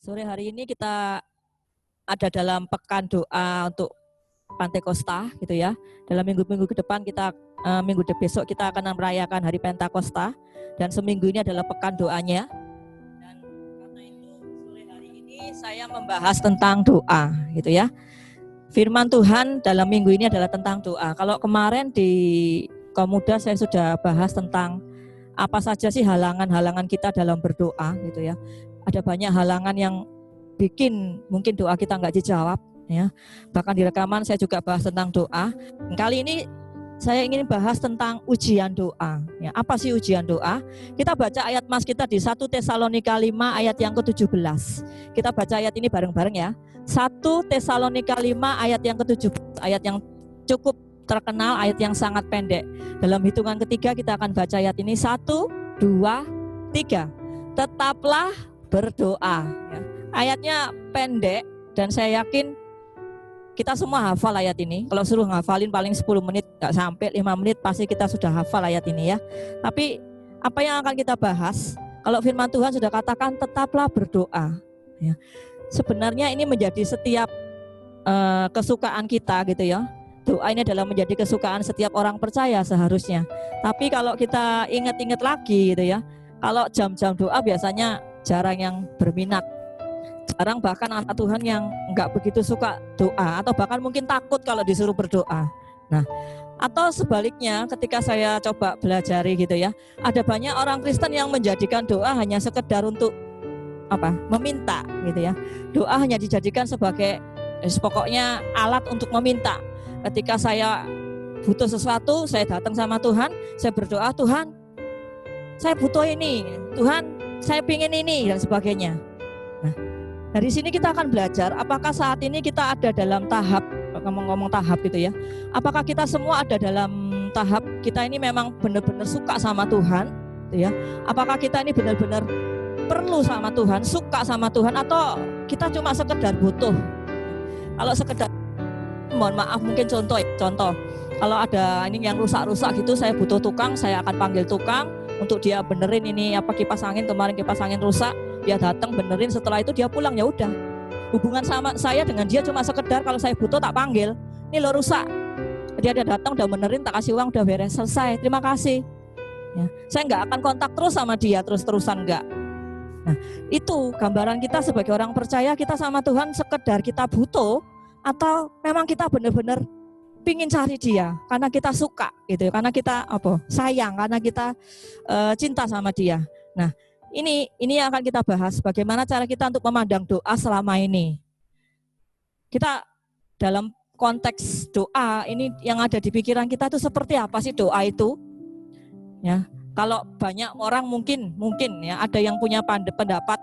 Sore hari ini kita ada dalam pekan doa untuk Pantai Kosta gitu ya. Dalam minggu-minggu ke depan besok kita akan merayakan hari Pentakosta dan seminggu ini adalah pekan doanya. Dan karena itu sore hari ini saya membahas tentang doa gitu ya. Firman Tuhan dalam minggu ini adalah tentang doa. Kalau kemarin di Komuda saya sudah bahas tentang apa saja sih halangan-halangan kita dalam berdoa gitu ya. Ada banyak halangan yang bikin mungkin doa kita nggak dijawab ya. Bahkan di rekaman saya juga bahas tentang doa. Kali ini saya ingin bahas tentang ujian doa ya. Apa sih ujian doa? Kita baca ayat mas kita di 1 Tesalonika 5 ayat yang ke-17. Kita baca ayat ini bareng-bareng ya. 1 Tesalonika 5 ayat yang ke-17, ayat yang cukup terkenal, ayat yang sangat pendek. Dalam hitungan ketiga kita akan baca ayat ini. 1, 2, 3. Tetaplah berdoa ya. Ayatnya pendek dan saya yakin kita semua hafal ayat ini. Kalau suruh ngafalin paling 10 menit, gak sampai 5 menit pasti kita sudah hafal ayat ini ya. Tapi apa yang akan kita bahas? Kalau firman Tuhan sudah katakan tetaplah berdoa ya. Sebenarnya ini menjadi setiap kesukaan kita gitu ya. Doa ini adalah menjadi kesukaan setiap orang percaya seharusnya. Tapi kalau kita ingat-ingat lagi gitu ya, kalau jam-jam doa biasanya jarang yang berminat. Jarang bahkan anak Tuhan yang enggak begitu suka doa, atau bahkan mungkin takut kalau disuruh berdoa. Nah, atau sebaliknya ketika saya coba belajari gitu ya, ada banyak orang Kristen yang menjadikan doa hanya sekedar untuk meminta gitu ya. Doa hanya dijadikan sebagai pokoknya alat untuk meminta. Ketika saya butuh sesuatu, saya datang sama Tuhan, saya berdoa, Tuhan, saya butuh ini, Tuhan, saya pingin ini, dan sebagainya. Nah, dari sini kita akan belajar apakah saat ini kita ada dalam tahap, ngomong-ngomong tahap gitu ya, apakah kita semua ada dalam tahap kita ini memang benar-benar suka sama Tuhan gitu ya. Apakah kita ini benar-benar perlu sama Tuhan, suka sama Tuhan, atau kita cuma sekedar butuh. Kalau sekedar, mohon maaf mungkin contoh, kalau ada ini yang rusak-rusak gitu, saya butuh tukang, saya akan panggil tukang untuk dia benerin ini kipas angin, kemarin kipas angin rusak, dia datang benerin, setelah itu dia pulang, ya udah. Hubungan sama saya dengan dia cuma sekedar kalau saya butuh tak panggil, ini lo rusak, dia datang udah benerin, tak kasih uang, udah beres, selesai, terima kasih ya. Saya nggak akan kontak terus sama dia terus-terusan, enggak. Nah, itu gambaran kita sebagai orang percaya, kita sama Tuhan sekedar kita butuh, atau memang kita benar-benar pingin cari dia karena kita suka gitu, karena kita sayang, karena kita cinta sama dia. Nah, ini yang akan kita bahas, bagaimana cara kita untuk memandang doa selama ini. Kita dalam konteks doa ini yang ada di pikiran kita itu seperti apa sih doa itu? Ya, kalau banyak orang mungkin ya ada yang punya pendapat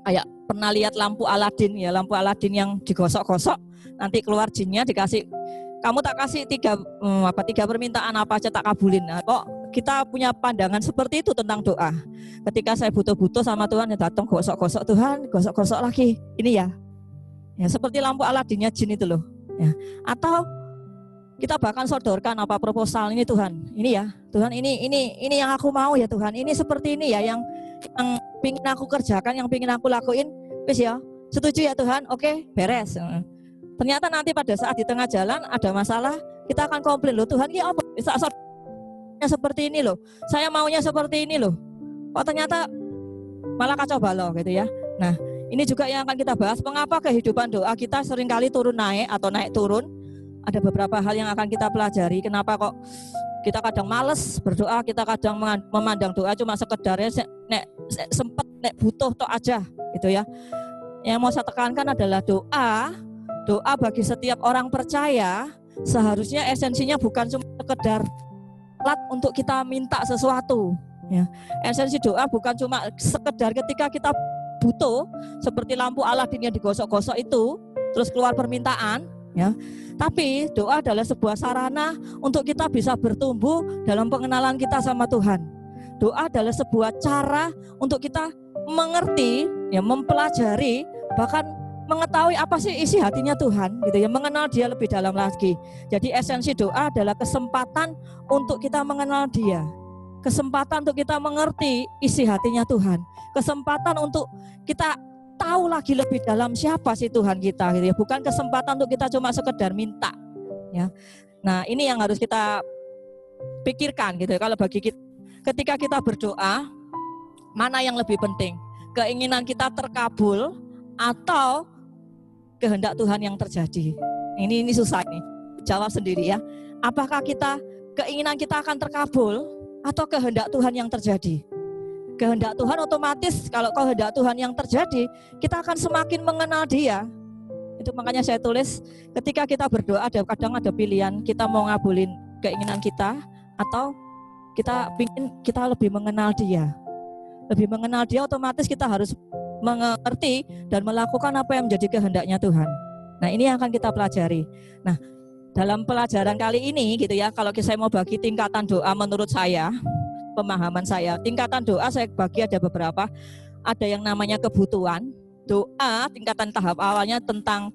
kayak pernah lihat lampu Aladin ya, lampu Aladin yang digosok-gosok nanti keluar jinnya, dikasih, kamu tak kasih tiga permintaan apa aja tak kabulin. Nah, kok kita punya pandangan seperti itu tentang doa? Ketika saya butuh-butuh sama Tuhan, ya datang gosok-gosok, Tuhan gosok-gosok lagi, ini ya seperti lampu Aladinnya jin itu loh ya. Atau kita bahkan sodorkan proposal ini, Tuhan ini ya, Tuhan ini yang aku mau ya Tuhan, ini seperti ini ya, yang pingin aku kerjakan, yang pingin aku lakuin, wis ya, setuju ya Tuhan, oke, beres. Ternyata nanti pada saat di tengah jalan ada masalah, kita akan komplain, loh Tuhan, ini apa? Seperti ini loh, saya maunya seperti ini loh, kok ternyata malah kacau balau gitu ya. Nah, ini juga yang akan kita bahas, mengapa kehidupan doa kita seringkali turun naik atau naik turun. Ada beberapa hal yang akan kita pelajari, kenapa kok kita kadang males berdoa, kita kadang memandang doa cuma sekedarnya sempet butuh tok aja gitu ya. Yang mau saya tekankan adalah doa bagi setiap orang percaya seharusnya esensinya bukan cuma sekedar alat untuk kita minta sesuatu ya. Esensi doa bukan cuma sekedar ketika kita butuh, seperti lampu Aladin yang digosok-gosok itu terus keluar permintaan ya. Tapi doa adalah sebuah sarana untuk kita bisa bertumbuh dalam pengenalan kita sama Tuhan. Doa adalah sebuah cara untuk kita mengerti ya, mempelajari, bahkan mengetahui apa sih isi hatinya Tuhan gitu ya, mengenal dia lebih dalam lagi. Jadi esensi doa adalah kesempatan untuk kita mengenal dia, kesempatan untuk kita mengerti isi hatinya Tuhan, kesempatan untuk kita tahu lagi lebih dalam siapa sih Tuhan kita gitu ya. Bukan kesempatan untuk kita cuma sekedar minta ya. Nah, ini yang harus kita pikirkan gitu ya. Kalau bagi kita, ketika kita berdoa, mana yang lebih penting? Keinginan kita terkabul atau kehendak Tuhan yang terjadi? Ini susah nih. Jawab sendiri ya. Apakah keinginan kita akan terkabul atau kehendak Tuhan yang terjadi? Kehendak Tuhan otomatis, kalau kehendak Tuhan yang terjadi, kita akan semakin mengenal Dia. Itu makanya saya tulis, ketika kita berdoa kadang ada pilihan, kita mau ngabulin keinginan kita atau kita lebih mengenal Dia. Lebih mengenal Dia, otomatis kita harus mengerti dan melakukan apa yang menjadi kehendaknya Tuhan. Nah, ini yang akan kita pelajari. Nah, dalam pelajaran kali ini gitu ya, kalau saya mau bagi tingkatan doa menurut saya, pemahaman saya, tingkatan doa saya bagi ada beberapa. Ada yang namanya kebutuhan. Doa tingkatan tahap awalnya tentang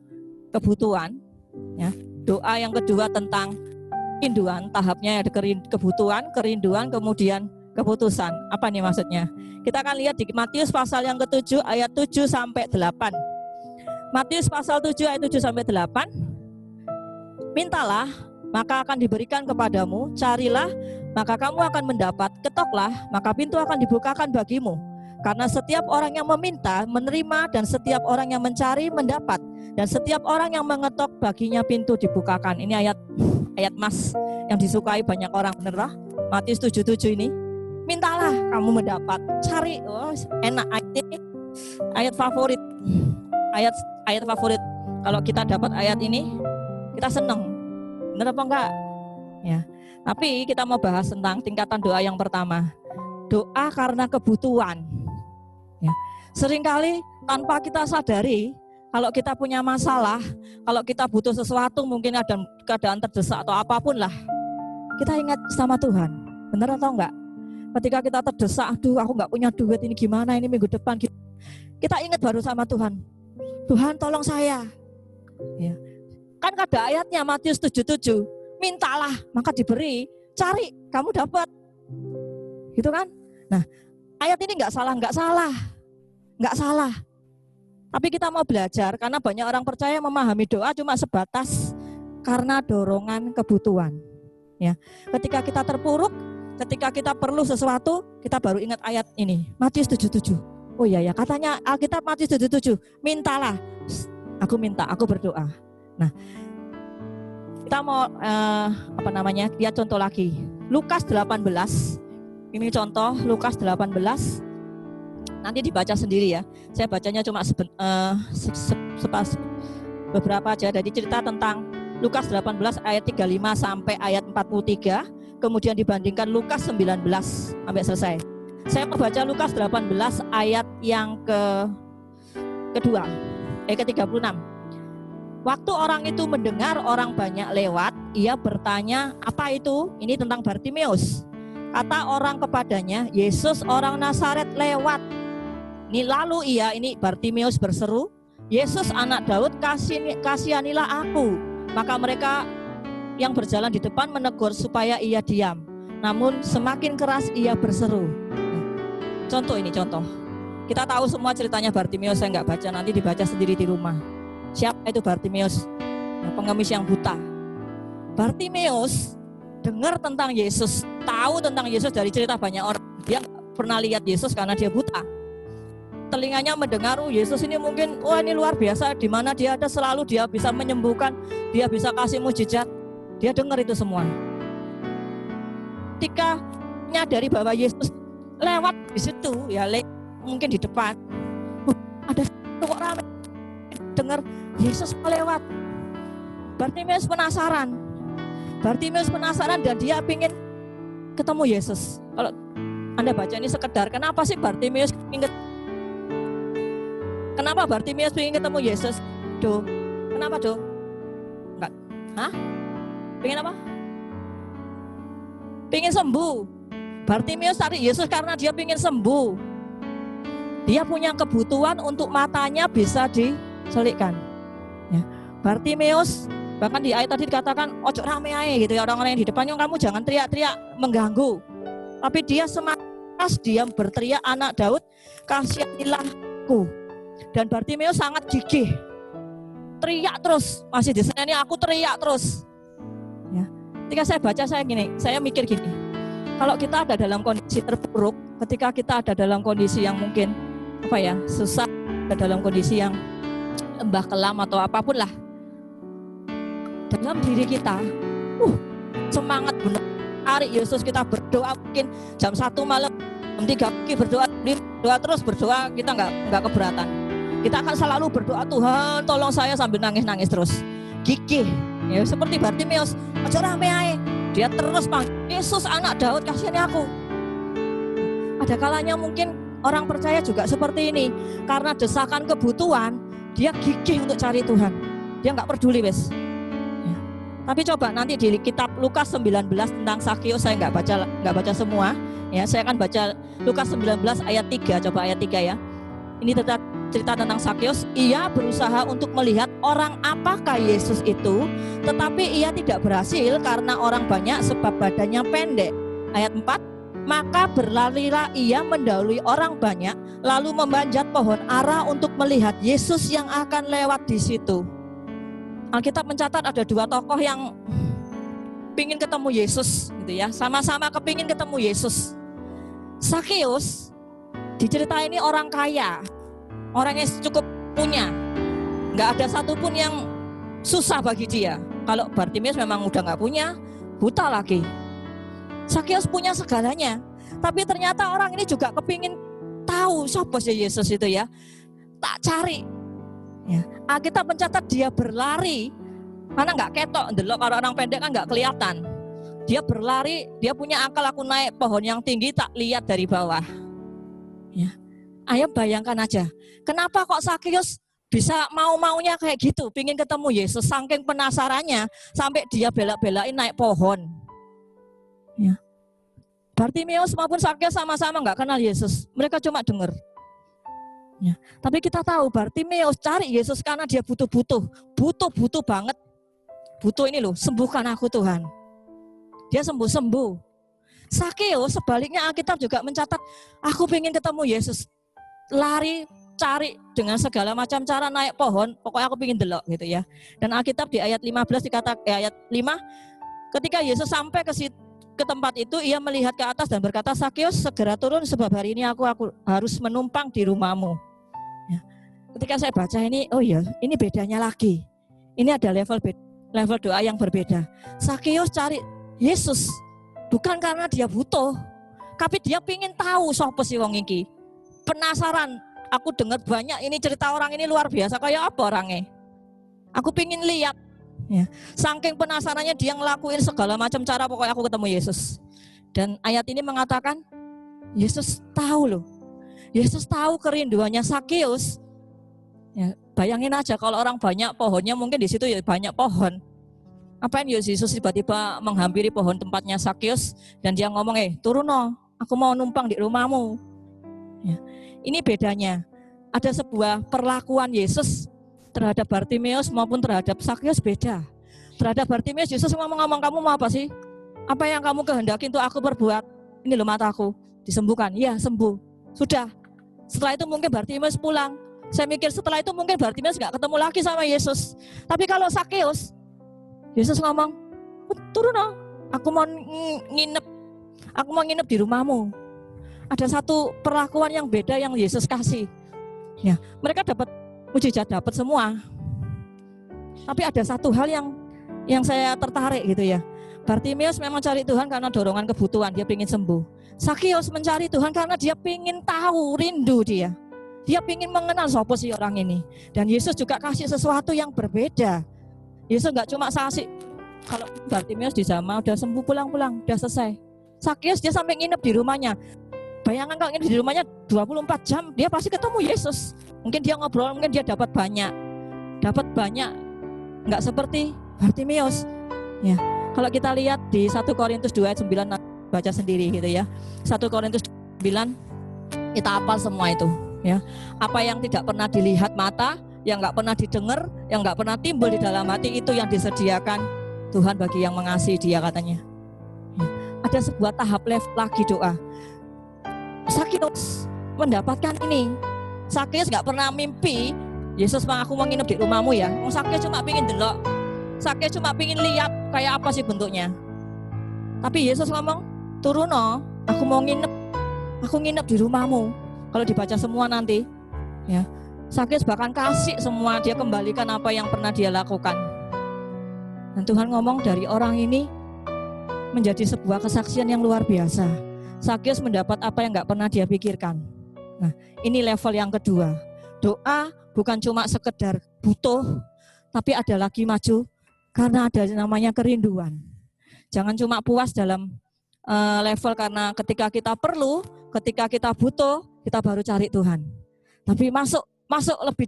kebutuhan ya. Doa yang kedua tentang kerinduan, tahapnya ada kebutuhan, kerinduan, kemudian keputusan. Apa nih maksudnya? Kita akan lihat di Matius pasal yang ke-7 ayat 7 sampai 8. Matius pasal 7 ayat 7 sampai 8. Mintalah, maka akan diberikan kepadamu, carilah, maka kamu akan mendapat, ketoklah, maka pintu akan dibukakan bagimu. Karena setiap orang yang meminta, menerima, dan setiap orang yang mencari, mendapat. Dan setiap orang yang mengetok, baginya pintu dibukakan. Ini ayat mas yang disukai banyak orang, bener lah. Matius 7:7 ini. Mintalah, kamu mendapat. Cari, enak, ayat favorit. Ayat favorit. Kalau kita dapat ayat ini, kita seneng. Bener apa enggak? Ya. Tapi kita mau bahas tentang tingkatan doa yang pertama. Doa karena kebutuhan. Ya. Seringkali tanpa kita sadari, kalau kita punya masalah, kalau kita butuh sesuatu, mungkin ada keadaan terdesak atau apapun lah, kita ingat sama Tuhan. Bener atau enggak? Ketika kita terdesak, aduh aku enggak punya duit, ini gimana, ini minggu depan. Kita ingat baru sama Tuhan. Tuhan tolong saya. Ya. Kan ada ayatnya Matius 7:7. Mintalah, maka diberi. Cari, kamu dapat. Gitu kan? Nah, ayat ini enggak salah. Tapi kita mau belajar, karena banyak orang percaya memahami doa cuma sebatas karena dorongan kebutuhan. Ya, ketika kita terpuruk, ketika kita perlu sesuatu, kita baru ingat ayat ini, Matius 7:7. Oh iya ya, katanya Alkitab Matius 7:7, mintalah. Aku minta, aku berdoa. Nah, kita mau lihat contoh lagi. Lukas 18. Ini contoh Lukas 18. Nanti dibaca sendiri ya. Saya bacanya cuma beberapa aja. Dari cerita tentang Lukas 18 ayat 35 sampai ayat 43. Kemudian dibandingkan Lukas 19 sampai selesai. Saya membaca Lukas 18 ayat yang ke-36. Waktu orang itu mendengar orang banyak lewat, ia bertanya, apa itu? Ini tentang Bartimeus. Kata orang kepadanya, Yesus orang Nazaret lewat. Ini Bartimeus berseru, Yesus anak Daud, kasihanilah aku. Maka mereka yang berjalan di depan menegur supaya ia diam. Namun semakin keras ia berseru. Contoh. Kita tahu semua ceritanya Bartimeus, saya nggak baca, nanti dibaca sendiri di rumah. Siapa itu Bartimeus? Pengemis yang buta. Bartimeus dengar tentang Yesus, tahu tentang Yesus dari cerita banyak orang. Dia nggak pernah lihat Yesus karena dia buta. Telinganya mendengar, Yesus ini mungkin, ini luar biasa, di mana dia ada selalu dia bisa menyembuhkan, dia bisa kasih mujizat. Dia dengar itu semua. Ketika menyadari bahwa Yesus lewat di situ, ya mungkin di depan, ada kok ramai dengar Yesus lewat. Bartimeus penasaran dan dia ingin ketemu Yesus. Kalau Anda baca ini sekedar, kenapa sih Bartimeus ingin ketemu Yesus? Kenapa Do? Enggak. Pengen apa? Pengen sembuh. Bartimeus cari Yesus karena dia pengen sembuh. Dia punya kebutuhan untuk matanya bisa diselipkan. Ya. Bartimeus, bahkan di ayat tadi dikatakan, ojo rame ae gitu ya, orang-orang yang di depannya, kamu jangan teriak-teriak mengganggu. Tapi dia semangat, dia berteriak, anak Daud, kasihanilah aku. Dan Bartimeus sangat gigih, teriak terus, masih di sana ini aku teriak terus. Ya. Ketika saya baca saya mikir gini, kalau kita ada dalam kondisi terpuruk, ketika kita ada dalam kondisi yang mungkin susah, ada dalam kondisi yang lembah kelam atau apapun lah, dalam diri kita, semangat benar. Hari Yesus kita berdoa mungkin jam 1 malam, jam 3 pagi berdoa, kita nggak keberatan. Kita akan selalu berdoa, Tuhan tolong saya, sambil nangis terus. Gigih, ya seperti Bartimeus, aja rame ae. Dia terus panggil, Yesus anak Daud kasihani aku. Ada kalanya mungkin orang percaya juga seperti ini, karena desakan kebutuhan, dia gigih untuk cari Tuhan. Dia nggak peduli wes. Tapi coba nanti di kitab Lukas 19 tentang Sakeus, saya nggak baca semua, ya saya akan baca Lukas 19 ayat 3, coba ayat 3 ya. Ini cerita tentang Sakeus. Ia berusaha untuk melihat orang apakah Yesus itu, tetapi ia tidak berhasil karena orang banyak sebab badannya pendek. Ayat 4, maka berlarilah ia mendahului orang banyak, lalu memanjat pohon ara untuk melihat Yesus yang akan lewat di situ. Alkitab mencatat ada 2 tokoh yang pingin ketemu Yesus, gitu ya, sama-sama kepingin ketemu Yesus. Sakeus diceritain ini orang kaya, orang yang cukup punya, nggak ada satupun yang susah bagi dia. Kalau Bartimeus memang udah nggak punya, buta lagi. Sakeus punya segalanya, tapi ternyata orang ini juga kepingin tahu siapa sih Yesus itu ya, tak cari. Ya, Alkitab mencatat dia berlari, karena nggak ketok, ndelok kalau orang pendek kan nggak kelihatan. Dia berlari, dia punya akal, aku naik pohon yang tinggi tak lihat dari bawah. Ya, ayo bayangkan aja, kenapa kok Sakeus bisa mau-maunya kayak gitu, pingin ketemu Yesus, saking penasarannya sampai dia bela-belain naik pohon. Ya, Bartimeus maupun Sakeus sama-sama nggak kenal Yesus, mereka cuma dengar. Ya, tapi kita tahu Bartimeus cari Yesus karena dia butuh banget. Butuh ini loh, sembuhkan aku Tuhan. Dia sembuh. Sakeus sebaliknya Alkitab juga mencatat, aku pengen ketemu Yesus. Lari, cari dengan segala macam cara, naik pohon, pokoknya aku pengen delok gitu ya. Dan Alkitab di ayat 15 ayat 5, ketika Yesus sampai ke tempat itu, ia melihat ke atas dan berkata, Sakeus segera turun sebab hari ini aku harus menumpang di rumahmu. Ya. Ketika saya baca ini, oh iya, ini bedanya lagi. Ini ada level doa yang berbeda. Sakeus cari Yesus bukan karena dia butuh, tapi dia pingin tahu siapa sih wong iki. Penasaran, aku dengar banyak ini cerita orang ini luar biasa, kayak apa orangnya. Aku pingin lihat. Ya. Saking penasarannya dia ngelakuin segala macam cara, pokoknya aku ketemu Yesus. Dan ayat ini mengatakan, Yesus tahu loh. Yesus tahu kerinduannya Sakeus. Ya, bayangin aja kalau orang banyak pohonnya, mungkin di situ ya banyak pohon. Apain Yesus tiba-tiba menghampiri pohon tempatnya Sakeus dan dia ngomong, turun no, aku mau numpang di rumahmu. Ya, ini bedanya. Ada sebuah perlakuan Yesus terhadap Bartimeus maupun terhadap Sakeus beda. Terhadap Bartimeus Yesus ngomong, kamu mau apa sih? Apa yang kamu kehendaki untuk aku perbuat? Ini loh mataku, disembuhkan. Ya, sembuh. Sudah. Setelah itu mungkin Bartimeus pulang. Saya mikir setelah itu mungkin Bartimeus gak ketemu lagi sama Yesus. Tapi kalau Sakeus, Yesus ngomong, turun no, aku mau nginep di rumahmu. Ada satu perlakuan yang beda yang Yesus kasih. Ya, mereka dapat mujizat, dapat semua. Tapi ada satu hal yang saya tertarik gitu ya. Bartimeus memang cari Tuhan karena dorongan kebutuhan, dia ingin sembuh. Sakeus mencari Tuhan karena dia ingin tahu, rindu dia. Dia ingin mengenal siapa sih orang ini. Dan Yesus juga kasih sesuatu yang berbeda. Yesus gak cuma kasih, kalau Bartimeus di zaman udah sembuh pulang-pulang, udah selesai. Sakeus dia sampai nginep di rumahnya. Bayangkan kalau nginep di rumahnya 24 jam, dia pasti ketemu Yesus. Mungkin dia ngobrol, mungkin dia dapat banyak. Gak seperti Bartimeus. Ya, kalau kita lihat di 1 Korintus 2 ayat 9, baca sendiri gitu ya. 1 Korintus 9, kita hafal semua itu. Ya, apa yang tidak pernah dilihat mata, yang nggak pernah didengar, yang nggak pernah timbul di dalam hati, itu yang disediakan Tuhan bagi yang mengasihi Dia katanya. Ya, ada sebuah tahap level lagi doa. Sakeus mendapatkan ini, Sakeus nggak pernah mimpi, Yesus bang aku mau nginep di rumahmu ya. Sakeus cuma pingin delok, Sakeus cuma pingin lihat kayak apa sih bentuknya. Tapi Yesus ngomong, turuno, aku mau nginep di rumahmu. Kalau dibaca semua nanti, ya, Sakeus bahkan kasih semua, dia kembalikan apa yang pernah dia lakukan. Dan Tuhan ngomong dari orang ini menjadi sebuah kesaksian yang luar biasa. Sakeus mendapat apa yang nggak pernah dia pikirkan. Nah, ini level yang kedua. Doa bukan cuma sekedar butuh, tapi ada lagi maju karena ada namanya kerinduan. Jangan cuma puas dalam level karena ketika kita perlu, ketika kita butuh, kita baru cari Tuhan. Tapi masuk lebih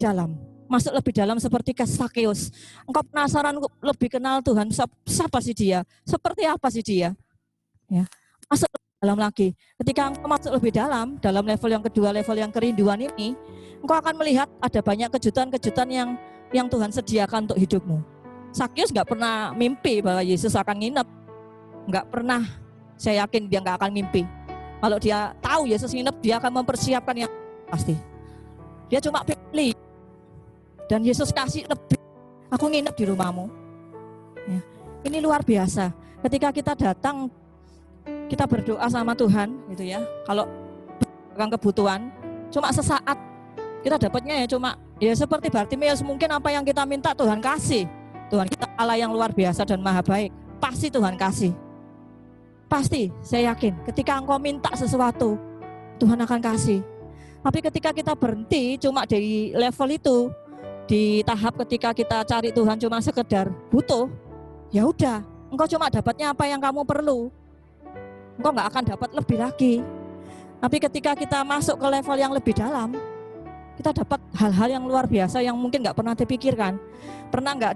dalam seperti Sakeus. Engkau penasaran lebih kenal Tuhan, siapa sih dia? Seperti apa sih dia? Ya, masuk dalam lagi. Ketika engkau masuk lebih dalam level yang kedua, level yang kerinduan ini, engkau akan melihat ada banyak kejutan-kejutan yang Tuhan sediakan untuk hidupmu. Sakeus nggak pernah mimpi bahwa Yesus akan nginep, nggak pernah. Saya yakin dia nggak akan mimpi. Kalau dia tahu Yesus nginep, dia akan mempersiapkan yang pasti. Dia cuma pilih, dan Yesus kasih lebih. Aku nginep di rumahmu. Ya. Ini luar biasa. Ketika kita datang, kita berdoa sama Tuhan, gitu ya. Kalau bukan kebutuhan, cuma sesaat kita dapatnya ya cuma ya seperti Bartimeus, mungkin apa yang kita minta Tuhan kasih. Tuhan kita Allah yang luar biasa dan maha baik, pasti Tuhan kasih. Pasti, saya yakin ketika engkau minta sesuatu, Tuhan akan kasih. Tapi ketika kita berhenti cuma di level itu, di tahap ketika kita cari Tuhan cuma sekedar butuh, ya udah, engkau cuma dapatnya apa yang kamu perlu. Engkau nggak akan dapat lebih lagi. Tapi ketika kita masuk ke level yang lebih dalam, kita dapat hal-hal yang luar biasa yang mungkin nggak pernah dipikirkan. Pernah nggak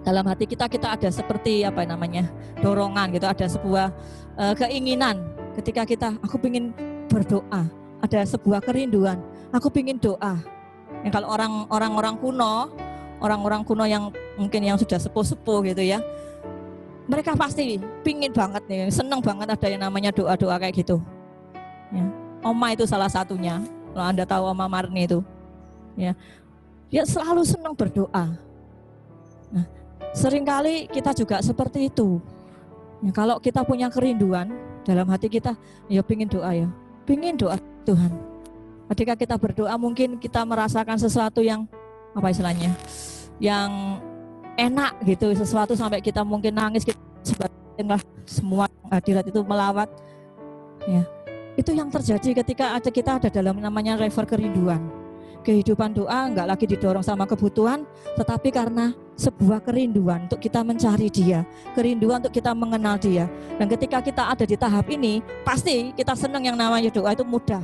dalam hati kita ada seperti apa namanya, dorongan gitu, ada sebuah keinginan ketika aku ingin berdoa, ada sebuah kerinduan, aku ingin doa. Yang kalau orang-orang kuno yang mungkin yang sudah sepuh-sepuh gitu ya, mereka pasti pingin banget nih, seneng banget ada yang namanya doa-doa kayak gitu. Ya. Oma itu salah satunya, kalau Anda tahu Oma Marni itu, ya, dia selalu senang berdoa. Nah, seringkali kita juga seperti itu. Ya, kalau kita punya kerinduan dalam hati kita, ya pingin doa Tuhan. Ketika kita berdoa mungkin kita merasakan sesuatu yang apa istilahnya, yang enak gitu, sesuatu sampai kita mungkin nangis, kita semua hadirat itu melawat. Ya, itu yang terjadi ketika kita ada dalam namanya level kerinduan. Kehidupan doa enggak lagi didorong sama kebutuhan, tetapi karena sebuah kerinduan untuk kita mencari Dia, kerinduan untuk kita mengenal Dia. Dan ketika kita ada di tahap ini, pasti kita senang yang namanya doa itu mudah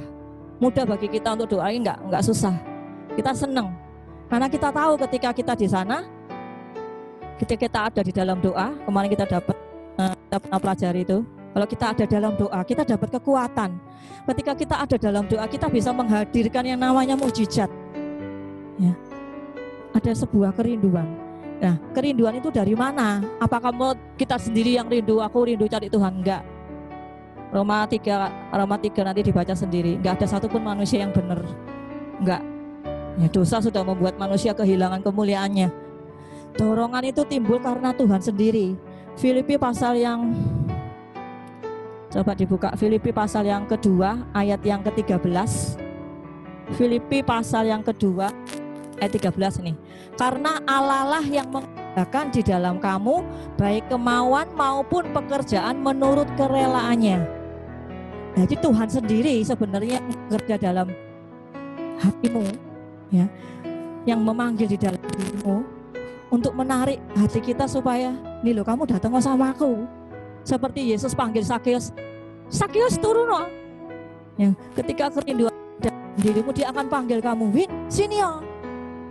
bagi kita untuk doa, enggak susah. Kita senang karena kita tahu ketika kita di sana, ketika kita ada di dalam doa, kemarin kita pernah pelajari itu. Kalau kita ada dalam doa, kita dapat kekuatan. Ketika kita ada dalam doa, kita bisa menghadirkan yang namanya mukjizat. Ya. Ada sebuah kerinduan. Nah, kerinduan itu dari mana? Apakah kita sendiri yang rindu, aku rindu cari Tuhan? Enggak. Roma 3 nanti dibaca sendiri. Enggak ada satupun manusia yang benar. Enggak. Ya, dosa sudah membuat manusia kehilangan kemuliaannya. Dorongan itu timbul karena Tuhan sendiri. Filipi pasal yang coba dibuka, Filipi pasal yang kedua ayat yang ke-13. Filipi pasal yang kedua ayat 13 nih. Karena Allah lah yang mengerjakan di dalam kamu baik kemauan maupun pekerjaan menurut kerelaannya. Jadi Tuhan sendiri sebenarnya bekerja dalam hatimu, ya, yang memanggil di dalam dirimu untuk menarik hati kita supaya nih loh, kamu datang sama aku. Seperti Yesus panggil Sakeus, Sakeus turun loh. Ya, ketika kerinduan dalam dirimu, dia akan panggil kamu, Win, sini ya.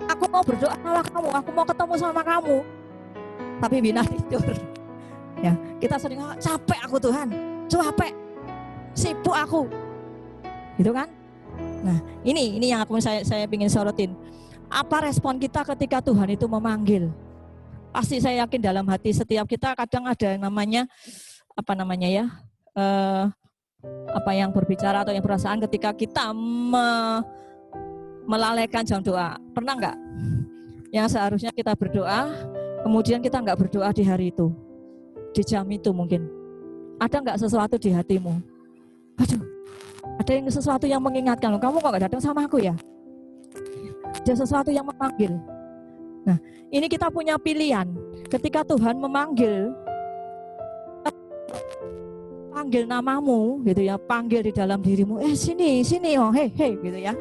Aku mau berdoa sama kamu, aku mau ketemu sama kamu. Tapi Bina tidur. Ya, kita sering capek aku Tuhan, capek, sibuk aku, gitu kan? Nah, ini yang saya ingin sorotin. Apa respon kita ketika Tuhan itu memanggil? Pasti saya yakin dalam hati setiap kita kadang ada namanya apa yang berbicara atau yang perasaan ketika kita melalaikan jam doa. Pernah nggak? Yang seharusnya kita berdoa, kemudian kita nggak berdoa di hari itu, di jam itu mungkin. Ada nggak sesuatu di hatimu? Aduh, ada yang sesuatu yang mengingatkan loh, kamu kok nggak datang sama aku ya? Ada sesuatu yang memanggil. Nah, ini kita punya pilihan. Ketika Tuhan memanggil, panggil namamu, gitu ya, panggil di dalam dirimu, sini, oh, hei, gitu ya.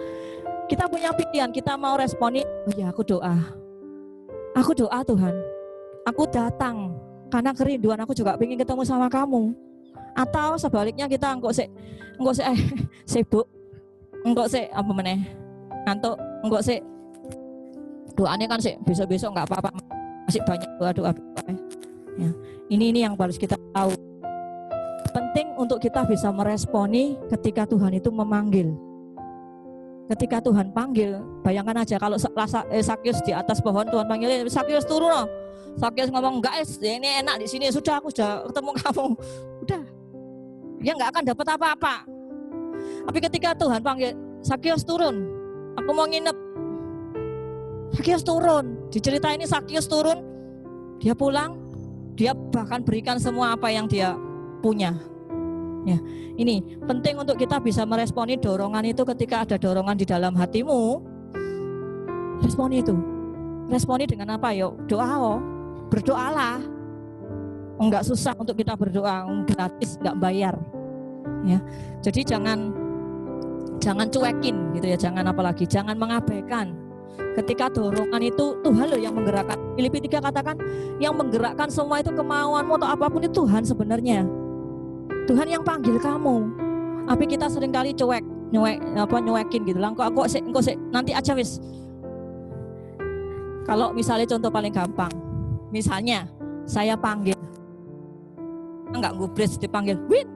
Kita punya pilihan, kita mau responi, oh ya aku doa Tuhan, aku datang, karena kerinduan aku juga pengen ketemu sama kamu. Atau sebaliknya kita sibuk, apa meneh, ngantuk, doanya kan sih besok-besok nggak apa-apa, masih banyak doa-doa ya. Ini yang harus kita tahu. Penting untuk kita bisa meresponi ketika Tuhan itu memanggil. Ketika Tuhan panggil, bayangkan aja kalau Sakyus di atas pohon, Tuhan panggil, Sakyus turun loh. Sakyus ngomong, enggak ini enak di sini, sudah aku sudah ketemu kamu, udah, dia nggak akan dapat apa-apa. Tapi ketika Tuhan panggil, Sakyus turun, aku mau nginep. Sakyus turun, dicerita ini Sakyus turun, dia pulang, dia bahkan berikan semua apa yang dia punya. Ya, ini penting untuk kita bisa meresponi dorongan itu. Ketika ada dorongan di dalam hatimu, responi itu. Responi dengan apa? Yuk, doa, berdoalah. Enggak susah untuk kita berdoa, gratis, enggak bayar. Ya, jadi jangan cuekin gitu ya, jangan mengabaikan. Ketika dorongan itu Tuhan loh yang menggerakkan. Filipi 3 katakan, yang menggerakkan semua itu kemauanmu atau apapun itu Tuhan sebenarnya. Tuhan yang panggil kamu. Tapi kita seringkali nyuekin gitu. Kok nanti aja wis. Kalau misalnya contoh paling gampang, misalnya saya panggil, enggak gubris dipanggil, Win,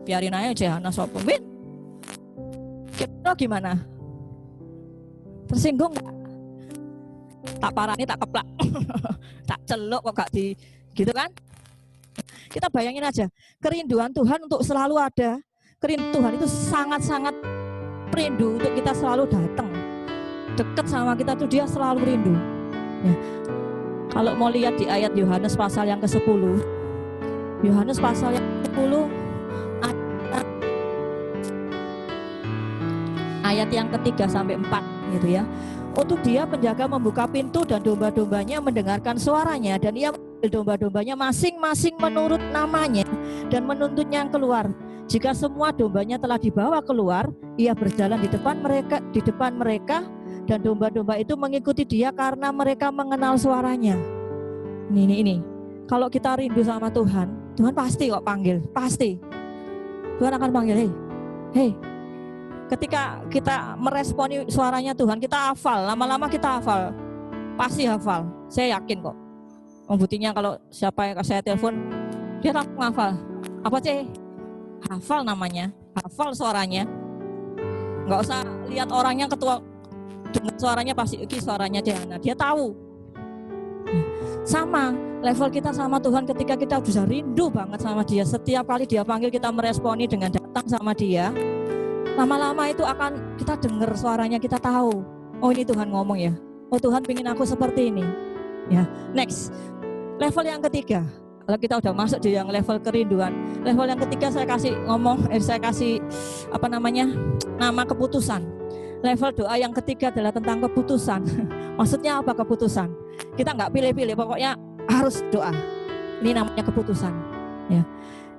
biarin aja Hana sopong, Win. Kira gimana? Tersinggung nggak? Tak parani, tak keplak, tak celuk kok gak di, gitu kan? Kita bayangin aja, kerinduan Tuhan untuk selalu ada. Kerinduan Tuhan itu sangat-sangat rindu untuk kita selalu datang, dekat sama kita tuh dia selalu rindu. Ya. Kalau mau lihat di ayat Yohanes pasal yang ke-10, Yohanes pasal yang ke-10 ayat yang ke-3 sampai 4 gitu ya. Untuk dia penjaga membuka pintu dan domba-dombanya mendengarkan suaranya, dan ia memanggil domba-dombanya masing-masing menurut namanya dan menuntutnya keluar. Jika semua dombanya telah dibawa keluar, ia berjalan di depan mereka dan domba-domba itu mengikuti dia karena mereka mengenal suaranya. Ini. Kalau kita rindu sama Tuhan, Tuhan pasti kok panggil, pasti. Tuhan akan panggil, hei. Ketika kita meresponi suaranya Tuhan, kita hafal, lama-lama kita hafal, pasti hafal. Saya yakin kok. Buktinya kalau siapa yang saya telepon, dia langsung hafal. Apa sih? Hafal namanya, hafal suaranya. Nggak usah lihat orangnya, ketua dengar suaranya pasti suaranya Diana. Dia tahu. Sama level kita sama Tuhan ketika kita sudah rindu banget sama dia. Setiap kali dia panggil kita meresponi dengan datang sama dia. Lama-lama itu akan kita dengar suaranya, kita tahu, oh ini Tuhan ngomong ya, oh Tuhan pingin aku seperti ini ya. Next, level yang ketiga, kalau kita udah masuk di yang level kerinduan, level yang ketiga saya kasih nama keputusan. Level doa yang ketiga adalah tentang keputusan. Maksudnya apa keputusan? Kita nggak pilih-pilih, pokoknya harus doa. Ini namanya keputusan ya.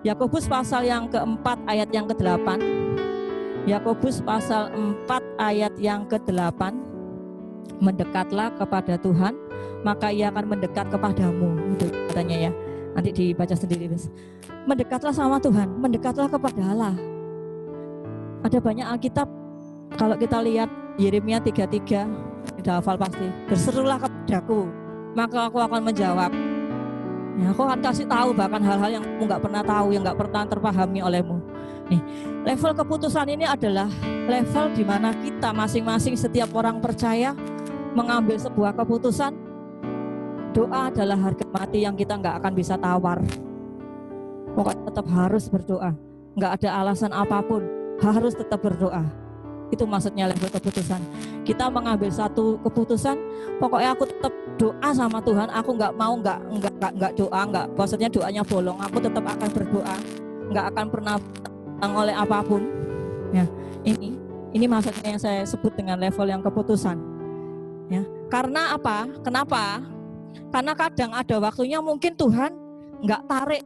Yakobus pasal yang keempat ayat yang ke-8. Yakobus pasal 4 ayat yang ke-8, mendekatlah kepada Tuhan, maka ia akan mendekat kepadamu. Itu katanya ya, nanti dibaca sendiri. Mendekatlah sama Tuhan, mendekatlah kepada Allah. Ada banyak Alkitab, kalau kita lihat Yeremia 3:3, sudah hafal pasti. Berserulah kepadaku, maka aku akan menjawab. Ya, aku akan kasih tahu bahkan hal-hal yang kamu nggak pernah tahu, yang nggak pernah terpahami olehmu. Nih, level keputusan ini adalah level di mana kita masing-masing, setiap orang percaya mengambil sebuah keputusan. Doa adalah harga mati yang kita nggak akan bisa tawar. Pokoknya tetap harus berdoa, nggak ada alasan apapun, harus tetap berdoa. Itu maksudnya level keputusan. Kita mengambil satu keputusan, pokoknya aku tetap doa sama Tuhan. Aku nggak mau nggak doa, maksudnya doanya bolong. Aku tetap akan berdoa, nggak akan pernah oleh apapun. Ya, ini maksudnya yang saya sebut dengan level yang keputusan. Ya, karena apa? Kenapa? Karena kadang ada waktunya mungkin Tuhan nggak tarik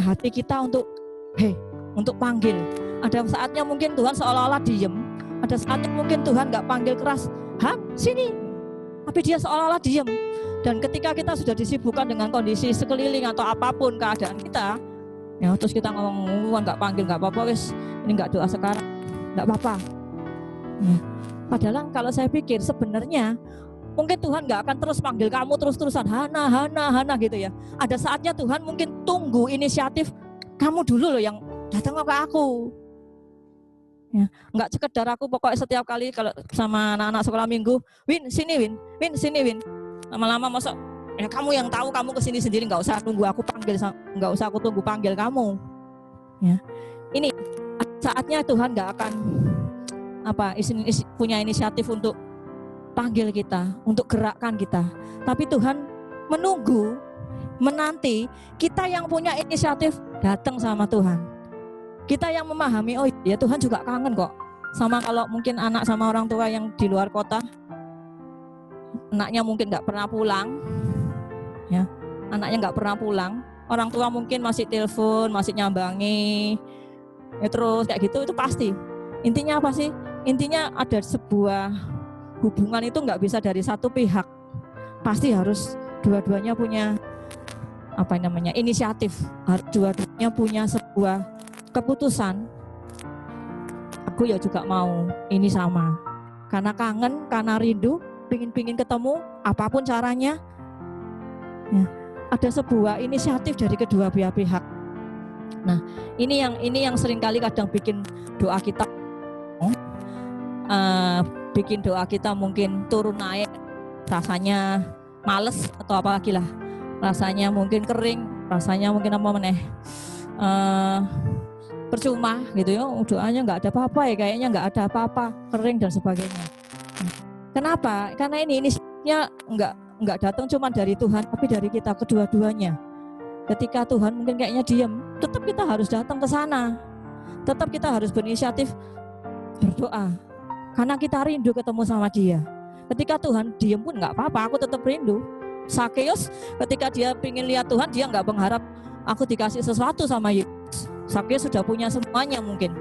hati kita untuk panggil. Ada saatnya mungkin Tuhan seolah-olah diem. Ada saatnya mungkin Tuhan nggak panggil keras, Ham, sini. Tapi dia seolah-olah diem. Dan ketika kita sudah disibukkan dengan kondisi sekeliling atau apapun keadaan kita, ya terus kita ngomong, nggak panggil, nggak apa-apa, wis ini nggak doa sekarang, nggak apa-apa. Ya. Padahal kalau saya pikir sebenarnya mungkin Tuhan nggak akan terus panggil kamu terus-terusan, Hana gitu ya. Ada saatnya Tuhan mungkin tunggu inisiatif kamu dulu loh yang datang ke aku. Ya, nggak sekedar aku pokoknya setiap kali kalau sama anak-anak sekolah minggu, Win sini Win sini Win. Lama-lama masuk, ya kamu yang tahu, kamu kesini sendiri, nggak usah tunggu aku panggil, nggak usah aku tunggu panggil kamu. Ya, ini saatnya Tuhan nggak akan punya inisiatif untuk panggil kita, untuk gerakkan kita. Tapi Tuhan menunggu, menanti kita yang punya inisiatif datang sama Tuhan. Kita yang memahami, oh ya Tuhan juga kangen kok. Sama kalau mungkin anak sama orang tua yang di luar kota, anaknya mungkin nggak pernah pulang, ya, anaknya nggak pernah pulang, orang tua mungkin masih telepon, masih nyambangi, ya terus kayak gitu, itu pasti. Intinya apa sih? Intinya ada sebuah hubungan itu nggak bisa dari satu pihak, pasti harus dua-duanya punya inisiatif, harus dua-duanya punya sebuah keputusan. Aku ya juga mau ini sama, karena kangen, karena rindu, pingin ketemu, apapun caranya. Ya, ada sebuah inisiatif dari kedua belah pihak. Nah, ini yang seringkali kadang bikin doa kita mungkin turun naik, rasanya males atau apalagi lah, rasanya mungkin kering, rasanya mungkin percuma gitu ya, doanya nggak ada apa-apa ya, kayaknya nggak ada apa-apa, kering dan sebagainya. Kenapa? Karena ini inisiatifnya nggak datang cuma dari Tuhan, tapi dari kita kedua-duanya. Ketika Tuhan mungkin kayaknya diam, tetap kita harus datang ke sana, tetap kita harus berinisiatif berdoa, karena kita rindu ketemu sama Dia. Ketika Tuhan diam pun nggak apa-apa, aku tetap rindu. Sakeus ketika dia ingin lihat Tuhan, dia nggak mengharap aku dikasih sesuatu sama Yesus. Sakeus sudah punya semuanya mungkin.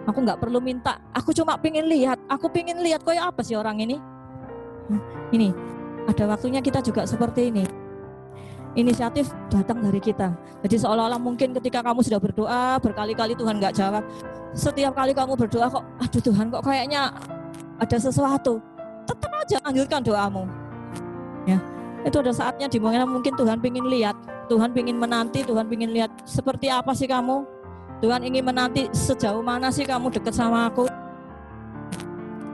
Aku nggak perlu minta, aku cuma pengen lihat. Aku pengen lihat kayak apa sih orang ini. Ini ada waktunya kita juga seperti ini. Inisiatif datang dari kita. Jadi seolah-olah mungkin ketika kamu sudah berdoa berkali-kali Tuhan nggak jawab. Setiap kali kamu berdoa kok, aduh Tuhan kok kayaknya ada sesuatu. Tetap aja lanjutkan doamu. Ya, itu ada saatnya di mana mungkin Tuhan ingin lihat, Tuhan ingin menanti, Tuhan ingin lihat seperti apa sih kamu. Tuhan ingin menanti sejauh mana sih kamu dekat sama aku,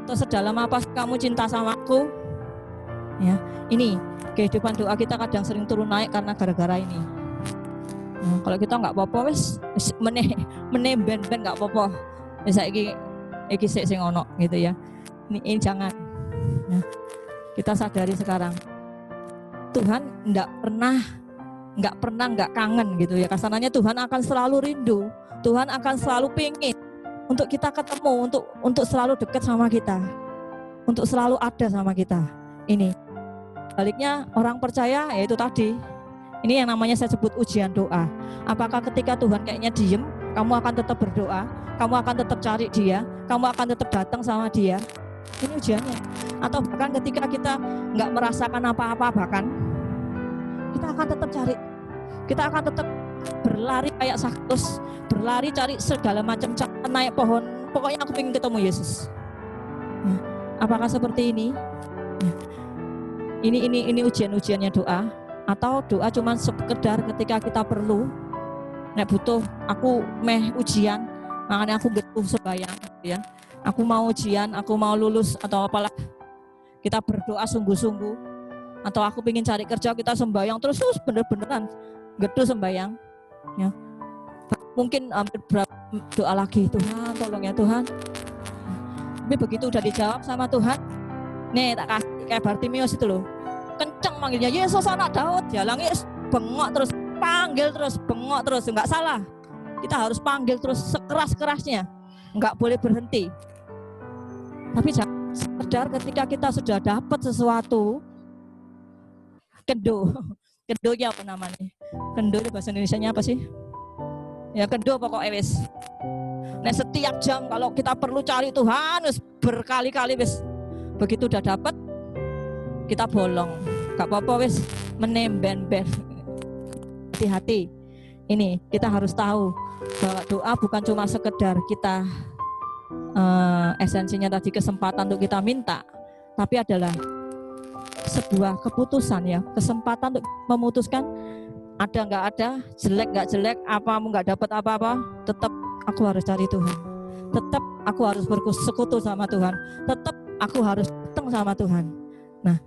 atau sedalam apa sih kamu cinta sama aku. Ya, ini kehidupan doa kita kadang sering turun naik karena gara-gara ini. Nah, kalau kita nggak apa-apa wes meneh ben-ben nggak apa-apa. Bisa iki sing ono gitu ya. Ini jangan. Nah, kita sadari sekarang Tuhan nggak pernah nggak kangen gitu ya. Kasananya Tuhan akan selalu rindu. Tuhan akan selalu pingin untuk kita ketemu, untuk selalu dekat sama kita, untuk selalu ada sama kita. Ini baliknya orang percaya, yaitu tadi, ini yang namanya saya sebut ujian doa. Apakah ketika Tuhan kayaknya diem, kamu akan tetap berdoa, kamu akan tetap cari Dia, kamu akan tetap datang sama Dia? Ini ujiannya. Atau bahkan ketika kita nggak merasakan apa-apa, bahkan kita akan tetap cari, kita akan tetap berlari kayak Sakeus, berlari cari segala macam cara, naik pohon, pokoknya aku ingin ketemu Yesus. Ya. Apakah seperti ini? Ya. Ini ujian-ujiannya doa, atau doa cuma sekedar ketika kita perlu, nek butuh aku ujian, makanya aku getuh sembahyang, ya. Aku mau ujian, aku mau lulus atau apalah, kita berdoa sungguh-sungguh. Atau aku ingin cari kerja, kita sembahyang terus bener-beneran getuh sembahyang. Ya. Mungkin berapa doa lagi, Tuhan tolong ya Tuhan. Tapi begitu udah dijawab sama Tuhan, nih tak kasih kayak Bartimius itu loh, kenceng manggilnya, Yesus anak Daud, jalannya bengok terus, panggil terus, bengok terus, nggak salah. Kita harus panggil terus sekeras-kerasnya, nggak boleh berhenti. Tapi jangan sadar ketika kita sudah dapat sesuatu, kendonya apa namanya? Kendo itu bahasa Indonesianya apa sih? Ya kendo pokoknya wis. Nah setiap jam kalau kita perlu cari Tuhan berkali-kali wis. Begitu udah dapat, kita bolong. Gak apa-apa wis, menemben-ben. Hati-hati. Ini kita harus tahu bahwa doa bukan cuma sekedar kita esensinya tadi kesempatan untuk kita minta, tapi adalah sebuah keputusan ya, kesempatan untuk memutuskan ada nggak ada, jelek nggak jelek, apamu nggak dapat apa-apa, tetap aku harus cari Tuhan, tetap aku harus bersekutu sama Tuhan, tetap aku harus datang sama Tuhan. Nah,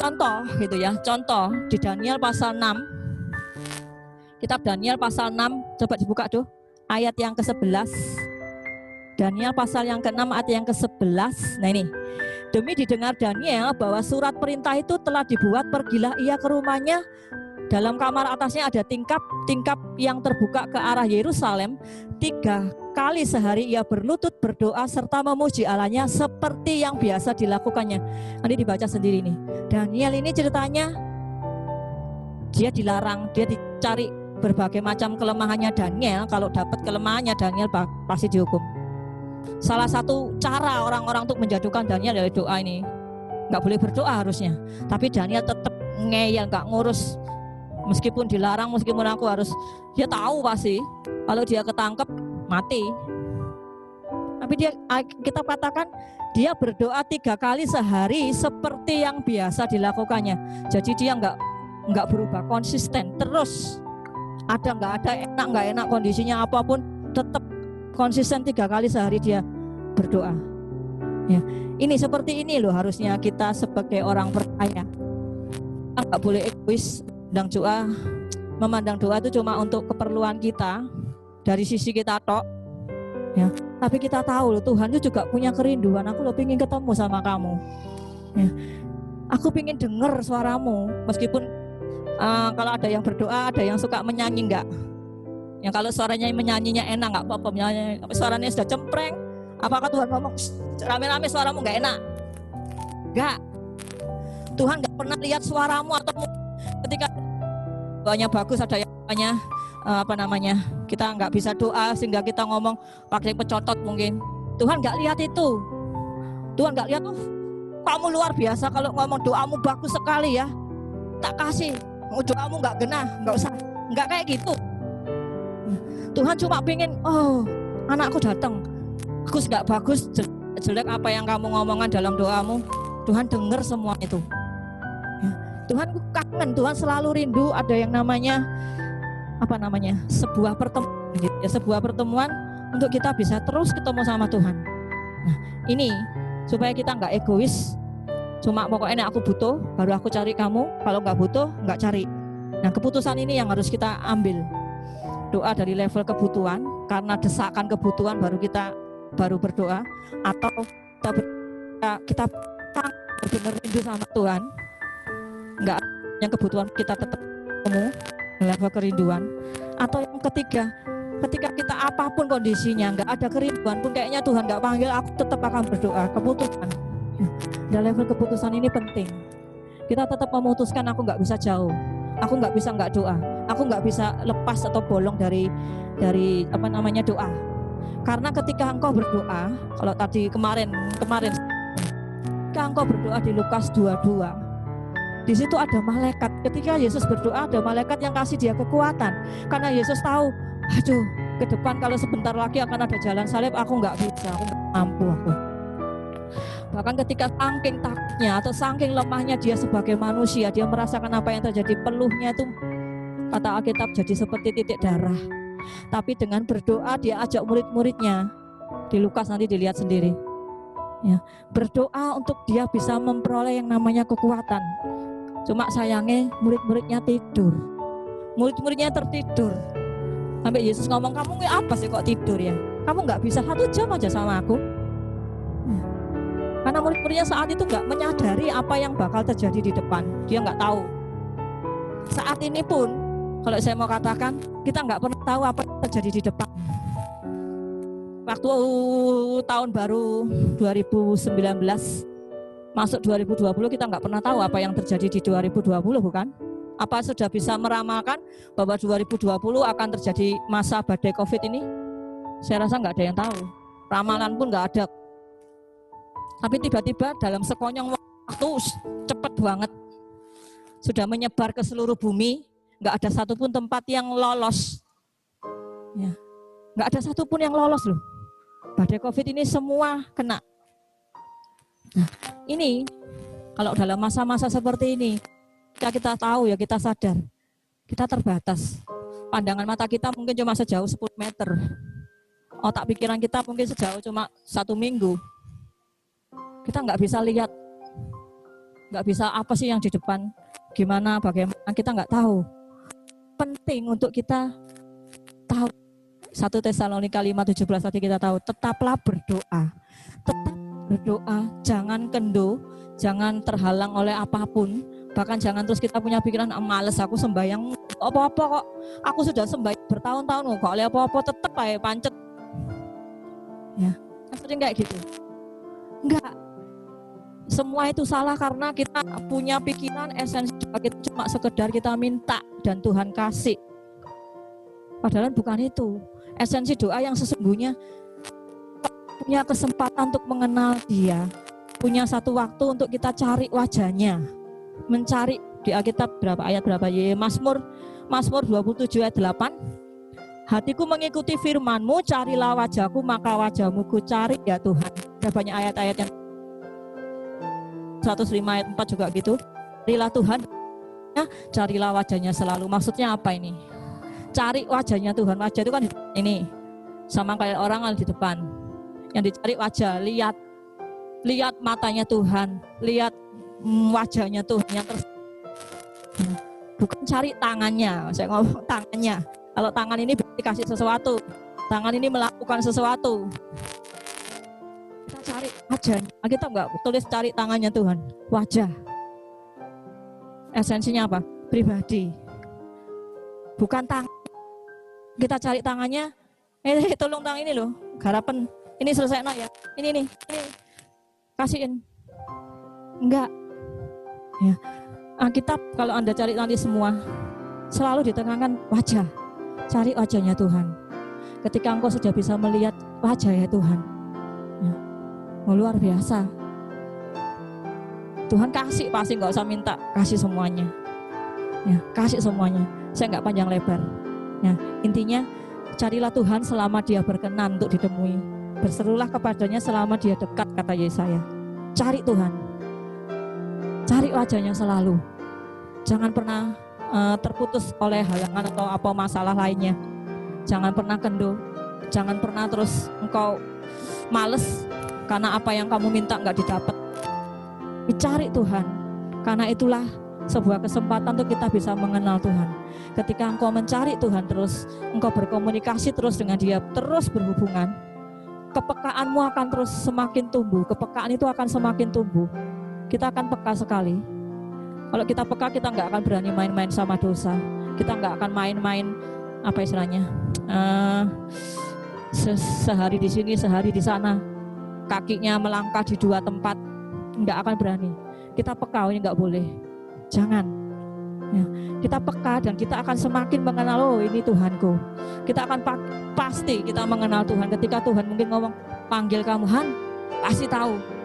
contoh gitu ya, contoh di Daniel pasal 6, kitab Daniel pasal 6, coba dibuka tuh ayat yang ke-11. Daniel pasal yang ke-6 ayat yang ke-11. Nah ini, demi didengar Daniel bahwa surat perintah itu telah dibuat, pergilah ia ke rumahnya. Dalam kamar atasnya ada tingkap yang terbuka ke arah Yerusalem. 3 kali sehari ia berlutut berdoa serta memuji Allahnya seperti yang biasa dilakukannya. Nanti dibaca sendiri nih. Daniel ini ceritanya dia dilarang, dia dicari berbagai macam kelemahannya Daniel. Kalau dapat kelemahannya Daniel pasti dihukum. Salah satu cara orang-orang untuk menjatuhkan Daniel dari doa ini, nggak boleh berdoa harusnya. Tapi Daniel tetap ngeyel, nggak ngurus. Meskipun dilarang, meskipun aku harus, dia tahu pasti kalau dia ketangkep mati. Tapi kita katakan dia berdoa 3 kali sehari seperti yang biasa dilakukannya. Jadi dia nggak berubah, konsisten terus. Ada nggak ada, enak nggak enak kondisinya apapun, tetap konsisten 3 kali sehari dia berdoa. Ya, ini seperti ini loh harusnya kita sebagai orang percaya. Kita nggak boleh egois. Memandang doa itu cuma untuk keperluan kita, dari sisi kita tok, ya. Tapi kita tahu loh, Tuhan itu juga punya kerinduan. Aku loh pengen ketemu sama kamu, ya. Aku pengen dengar suaramu. Meskipun kalau ada yang berdoa, ada yang suka menyanyi enggak? Yang kalau suaranya menyanyinya enak enggak apa-apa, menyanyi, suaranya sudah cempreng. Apakah Tuhan ngomong rame-rame suaramu enggak enak? Enggak. Tuhan enggak pernah lihat suaramu atau ketika doanya bagus, ada yang namanya kita nggak bisa doa sehingga kita ngomong pakai pecotot mungkin. Tuhan nggak lihat itu. Tuhan nggak lihat, kamu luar biasa kalau ngomong doamu bagus sekali ya, tak kasih. Doamu nggak genah, nggak usah, nggak kayak gitu. Tuhan cuma pengen, anakku datang, bagus nggak bagus, jelek apa yang kamu ngomongkan dalam doamu, Tuhan dengar semua itu. Tuhan kangen, Tuhan selalu rindu ada yang namanya sebuah pertemuan gitu ya, sebuah pertemuan untuk kita bisa terus ketemu sama Tuhan. Nah, ini supaya kita nggak egois, cuma pokoknya aku butuh baru aku cari kamu, kalau nggak butuh nggak cari. Nah, keputusan ini yang harus kita ambil. Doa dari level kebutuhan, karena desakan kebutuhan baru berdoa, atau kita benar-benar rindu sama Tuhan. Enggak, yang kebutuhan kita tetap ketemu level kerinduan. Atau yang ketiga, ketika kita apapun kondisinya nggak ada kerinduan pun, kayaknya Tuhan nggak panggil, aku tetap akan berdoa. Keputusan dan level keputusan ini penting. Kita tetap memutuskan, aku nggak bisa jauh, aku nggak bisa nggak doa, aku nggak bisa lepas atau bolong dari doa. Karena ketika engkau berdoa, kalau tadi kemarin ketika engkau berdoa di Lukas 22, di situ ada malaikat. Ketika Yesus berdoa, ada malaikat yang kasih dia kekuatan. Karena Yesus tahu, aduh, ke depan kalau sebentar lagi akan ada jalan salib, aku nggak bisa, aku nggak mampu aku. Bahkan ketika saking takutnya atau saking lemahnya dia sebagai manusia, dia merasakan apa yang terjadi, peluhnya itu kata Alkitab jadi seperti titik darah. Tapi dengan berdoa dia ajak murid-muridnya. Di Lukas nanti dilihat sendiri. Ya, berdoa untuk dia bisa memperoleh yang namanya kekuatan. Cuma sayangnya murid-muridnya tidur. Murid-muridnya tertidur. Sampai Yesus ngomong, kamu apa sih kok tidur ya? Kamu nggak bisa 1 jam aja sama aku? Karena murid-muridnya saat itu nggak menyadari apa yang bakal terjadi di depan. Dia nggak tahu. Saat ini pun, kalau saya mau katakan, kita nggak pernah tahu apa yang terjadi di depan. Waktu tahun baru 2019, masuk 2020, kita nggak pernah tahu apa yang terjadi di 2020, bukan? Apa sudah bisa meramalkan bahwa 2020 akan terjadi masa badai COVID ini? Saya rasa nggak ada yang tahu. Ramalan pun nggak ada. Tapi tiba-tiba dalam sekonyong waktu cepat banget sudah menyebar ke seluruh bumi, nggak ada satupun tempat yang lolos, ya, nggak ada satupun yang lolos loh. Badai COVID ini semua kena. Nah, ini kalau dalam masa-masa seperti ini, kita tahu ya, kita sadar, kita terbatas. Pandangan mata kita mungkin cuma sejauh 10 meter. Otak pikiran kita mungkin sejauh cuma 1 minggu. Kita nggak bisa lihat, nggak bisa apa sih yang di depan, gimana, bagaimana, kita nggak tahu. Penting untuk kita tahu. 1 Tesalonika 5:17 tadi kita tahu, tetaplah berdoa. Tetap berdoa, jangan kendo, jangan terhalang oleh apapun. Bahkan jangan terus kita punya pikiran, males aku sembahyang, apa-apa kok. Aku sudah sembahyang bertahun-tahun kok oleh apa-apa tetap aja pancet. Ya, sering kayak gitu. Enggak. Semua itu salah karena kita punya pikiran esensi kita cuma sekedar kita minta dan Tuhan kasih. Padahal bukan itu. Esensi doa yang sesungguhnya punya kesempatan untuk mengenal Dia, punya satu waktu untuk kita cari wajahnya, mencari di Alkitab berapa ayat berapa ya, Mazmur 27 ayat 8. Hatiku mengikuti firman-Mu, carilah wajahku maka wajah-Mu ku cari ya Tuhan. Ada banyak ayat-ayat yang 105 ayat 4 juga gitu. Carilah Tuhan, carilah wajahnya selalu. Maksudnya apa ini? Cari wajahnya Tuhan. Wajah itu kan ini sama kayak orang di depan. Yang dicari wajah, lihat matanya Tuhan, lihat wajahnya Tuhan yang bukan cari tangannya. Saya ngomong tangannya. Kalau tangan ini dikasih sesuatu, tangan ini melakukan sesuatu. Kita cari wajah. Kita enggak tulis cari tangannya Tuhan, wajah. Esensinya apa? Pribadi. Bukan tangan. Kita cari tangannya, tolong tangan ini loh, garapan. Ini selesai no ya. Ini nih, ini kasihin. Enggak. Ya. Alkitab kalau Anda cari nanti semua selalu ditekankan wajah. Cari wajahnya Tuhan. Ketika engkau sudah bisa melihat wajahnya Tuhan, ya, luar biasa. Tuhan kasih, pasti nggak usah minta, kasih semuanya. Ya, kasih semuanya. Saya nggak panjang lebar. Ya, intinya carilah Tuhan selama Dia berkenan untuk ditemui. Berserulah kepadanya selama Dia dekat, kata Yesaya. Cari Tuhan. Cari wajahnya selalu. Jangan pernah terputus oleh halangan atau apa masalah lainnya. Jangan pernah kendo, jangan pernah terus engkau males karena apa yang kamu minta nggak didapat. Cari Tuhan, karena itulah sebuah kesempatan untuk kita bisa mengenal Tuhan. Ketika engkau mencari Tuhan terus, engkau berkomunikasi terus dengan Dia, terus berhubungan, kepekaanmu akan terus semakin tumbuh. Kepekaan itu akan semakin tumbuh. Kita akan peka sekali. Kalau kita peka, kita nggak akan berani main-main sama dosa. Kita nggak akan main-main apa istilahnya, sehari di sini, sehari di sana, kakinya melangkah di 2 tempat, nggak akan berani. Kita peka, ini nggak boleh. Jangan. Ya, kita peka dan kita akan semakin mengenal, oh ini Tuhanku. Kita akan pasti kita mengenal Tuhan. Ketika Tuhan mungkin ngomong panggil kamu, Han, pasti tahu.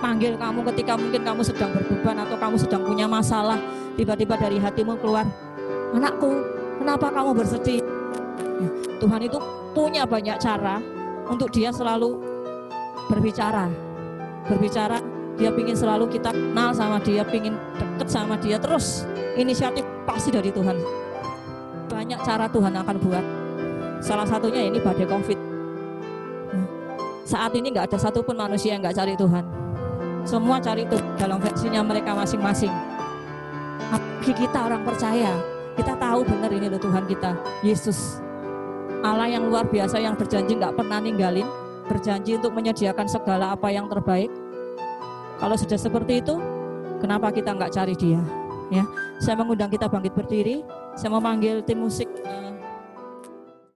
Panggil kamu ketika mungkin kamu sedang berbeban atau kamu sedang punya masalah, tiba-tiba dari hatimu keluar, anakku, kenapa kamu bersedih? Ya, Tuhan itu punya banyak cara untuk Dia selalu berbicara. Dia ingin selalu kita kenal sama Dia, ingin deket sama Dia. Terus inisiatif pasti dari Tuhan. Banyak cara Tuhan akan buat. Salah satunya ini badai COVID. Saat ini nggak ada satupun manusia yang nggak cari Tuhan. Semua cari Tuhan dalam versinya mereka masing-masing. Apalagi kita orang percaya, kita tahu benar ini loh Tuhan kita, Yesus. Allah yang luar biasa, yang berjanji nggak pernah ninggalin, berjanji untuk menyediakan segala apa yang terbaik. Kalau sudah seperti itu, kenapa kita nggak cari Dia? Ya, saya mengundang kita bangkit berdiri. Saya memanggil tim musik